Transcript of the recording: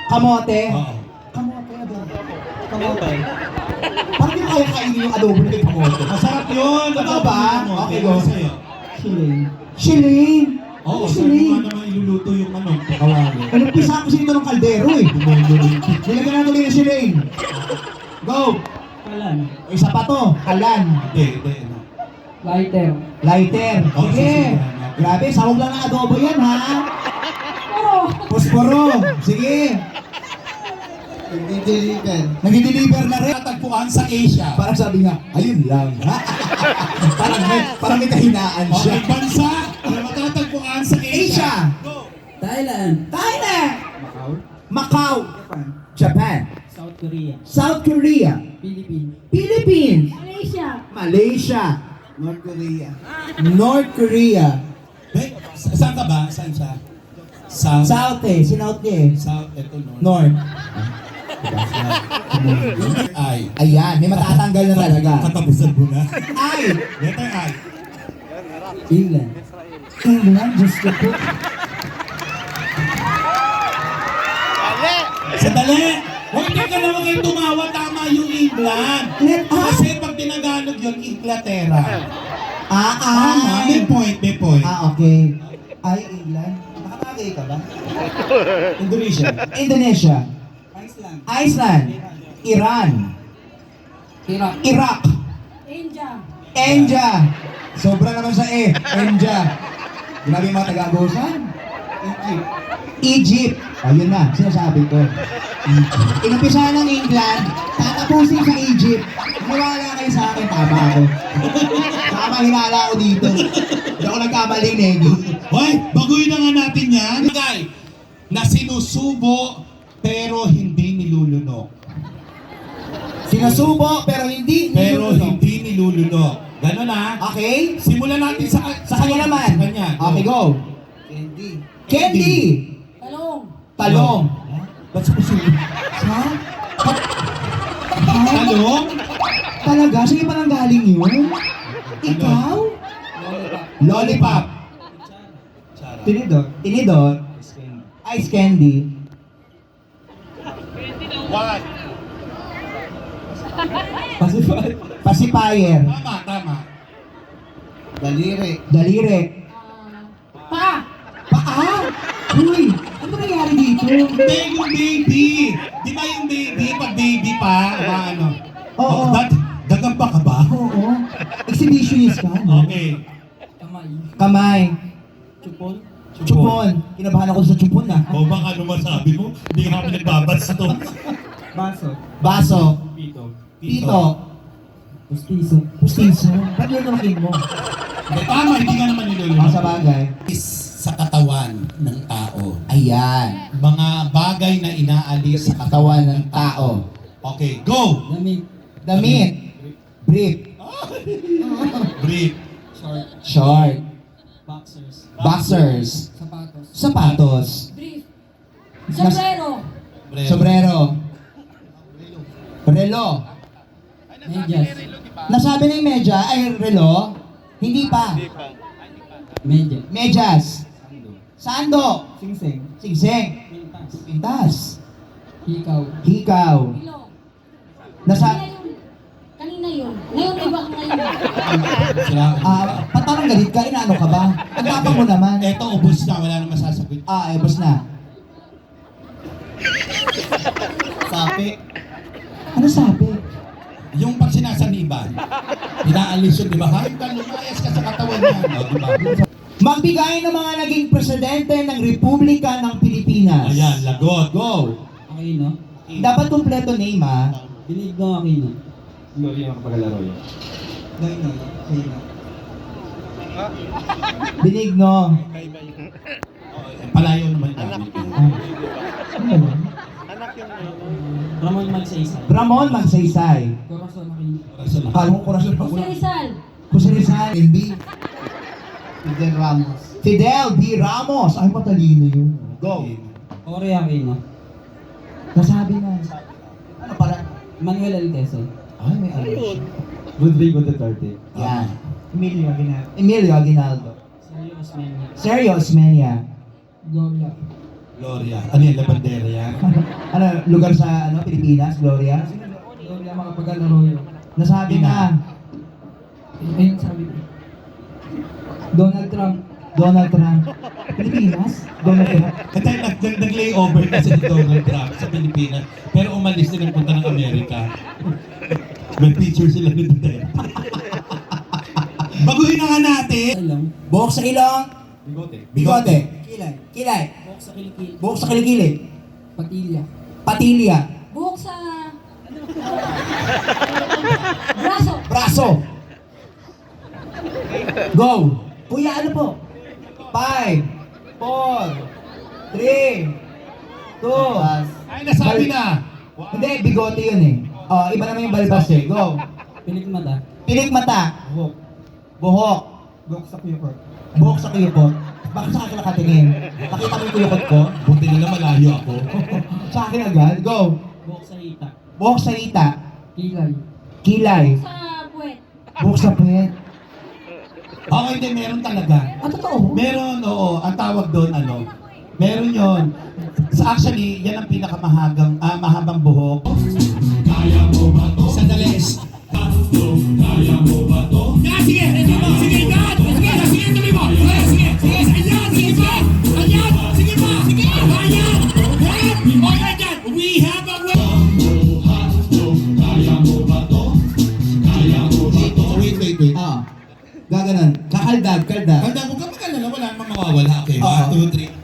Kamote? Oo. Kamote, adobo. Kamote. Parang hindi mo kaya kainin yung adobo na may kamote. Masarap yun! Totoo ba? Okay, go. Sa'yo. Shilling. Shilling? Oo, Ano saan mo shilling? nga naman iluluto yung kawali. Ano, pisa ko dito ng kaldero eh. Nilagyan na tuloy yung shilling. Go! Kalan. O, isa pa to. Kalan. Hindi. Lighter. Lighter. Oh, Sige. sige. Grabe, sawag lang ng adobo yan ha. Posporo. Sige. Nagdi-deliver na rin. Tatagpuan sa Asia. Parang sabi nga, ayun lang. parang may kahinaan siya. Okay, bansa na matatagpuan sa Asia. Asia. Go! Thailand. Thailand. Macau. Macau. Japan. South Korea. South Korea. Philippines. Philippines. Malaysia. Malaysia. North Korea. North Korea. Saan ka ba? Saan siya? South. South eh. Sinouth niya eh. South, ito, North. North. I. Ayan, may matatanggal na talaga. Katapusan mo na. Ay! Letter I. England. England, just the book. Sandali! Huwag ka naman kayo tumawa. Tama yung England. Kasi pag tinagalog yun, Inglaterra. Tama. May point. Okay. Ay, England. Nakatagay ka ba? Indonesia. Indonesia. Iceland. Iceland. Iran. Iraq. Iraq. India. India. Sobra naman sa India. Grabe yung mga taga-agosan. Egypt. Egypt. Ayun na, sinasabi ko. Inumpisa ng England, tatapusin sa Egypt. Maniwala kayo sa akin, tama ako. Tama, hinala ako dito. Hindi ako nagkamali, Negi. Hoy, baguhin na nga natin yan. Bagay na sinusubo pero hindi nilulunok. Sinusubo, pero hindi Pero nilulunok. hindi nilulunok. Ganon na. Okay? Simulan natin sa Sa kanya naman. Sa kanya. Okay, go. Candy. Candy. Talong. Talong. Ba't sa pusin? Ha? Talong? Talaga? Sige pa nang galing yun? Ikaw? Lollipop. Chara. Tinidor. Tinidor. Ice candy. One. Pacifier. Tama. Daliri. Daliri. Pa. Paa? Uy, ano nangyari dito? Hindi, yung baby. Di ba yung baby? Pag baby pa, ano? Oo. Gagamba ka ba? Oo. Exhibitionist ka, no? Okay. Kamay. Kamay. Chupon. Chupon. Kinabahan ako sa chupon, ah. O baka ano masabi mo? Hindi nga kami nagbabas to. Baso. Baso. Pito. Pito. Pustiso. Pustiso. Ba't yun nakin mo? Hindi, tama, hindi nga naman nilulunok. Sa bagay. Is sa katawan ng tao. Ayan. Mga bagay na inaalis sa Katawan ng tao. Okay, go! Damit. Damit. Brief. Brief. Short. Short. Boxers. Boxers. Sapatos. Sapatos. Brief. Sombrero. Sombrero. Relo. Medyas. Nasabi na yung medya, ay relo. Hindi pa. Medya. Medyas. Sando. Singseng. Singseng. Pintas. Pintas. Hikaw. Hikaw. Ilong. Nasa... Kanina yun. Ngayon iba ka ngayon. Ba't parang galit ka? Inaano ka ba? Ang tapang mo naman. Eto, ubos na. Wala nang masasagot. Boss na. Sapi. Ano sabi? Yung pag sinasaniban, inaalis yun, di ba? Hayop ka, lumayas ka sa katawan niya. O, di ba? Magbigay ng mga naging presidente ng Republika ng Pilipinas. Ayan, lagot. Go! Aquino. Dapat kumpleto name, ha? Benigno Aquino. Gloria Macapagalaro yun. Noynoy. Aquino. Benigno. Palayo naman namin. Ano yun? Ramon Magsaysay. Ramon Magsaysay. Corazon Aquino. Akala mo kurasyon ako Jose lang. Rizal. Jose Rizal. LB. Fidel Ramos. Fidel B. Ramos. Ay, matalino yun. Go. Ore Aquino. Nasabi na. Ano para? Manuel Alteso. Ay, may ano siya. Rodrigo Duterte. Yan. Emilio Aguinaldo. Emilio Aguinaldo. Sergio Osmeña. Sergio Osmeña. Gloria. Gloria. Ano yan, labandera yan? Ano, lugar sa Pilipinas, Gloria? Gloria Macapagal-Arroyo. Nasabi na. Ayun sabi ko. Donald Trump. Donald Trump. Pilipinas? Donald Trump. Kasi nag-layover kasi si Donald Trump sa Pilipinas. Pero umalis na nagpunta ng Amerika. May picture sila ni Duterte. Baguhin na nga natin. Alam. Buhok sa ilong. Bigote. Bigote. Kilay. Kilay. Buhok sa kilikili. Buhok sa kilikili. Patilya. Patilya. Buhok sa... braso. Braso. Go. Kuya, ano po? 5, 4, 3, 2. Ay, nasabi na. Hindi, bigote yun eh. Oh, iba naman yung balbas eh. Go. Pilik mata. Pilik mata. Buhok. Buhok. Buhok sa kuyukot. Buhok sa kuyukot. Bakit sa akin nakatingin? Nakita mo yung kuyukot ko? Buti nila malayo ako. Sa akin agad. Go. Buhok sa hita. Buhok sa hita. Kilay. Kilay. Sa puwet. Buhok sa puwet. Okay, hindi, meron talaga. Ah, totoo? Meron, oo. Ang tawag doon, meron yon. Actually, yan ang mahabang buhok. Kaya mo ba to? Sandali. Kaya mo ba to? Sige, sige, sige, sige, sige, tuloy mo. Sige, sige, ayan, sige pa. Ayan, sige pa. Sige, ayan. Okay, dyan. We have a way. Kaya mo ba to? Kaya mo ba to? Wait. Ah. Gaganon. Kakaldad, kaldad. Handa mo ka mag-alala, wala namang mawawala. Okay, Oo. 1, 2, 3.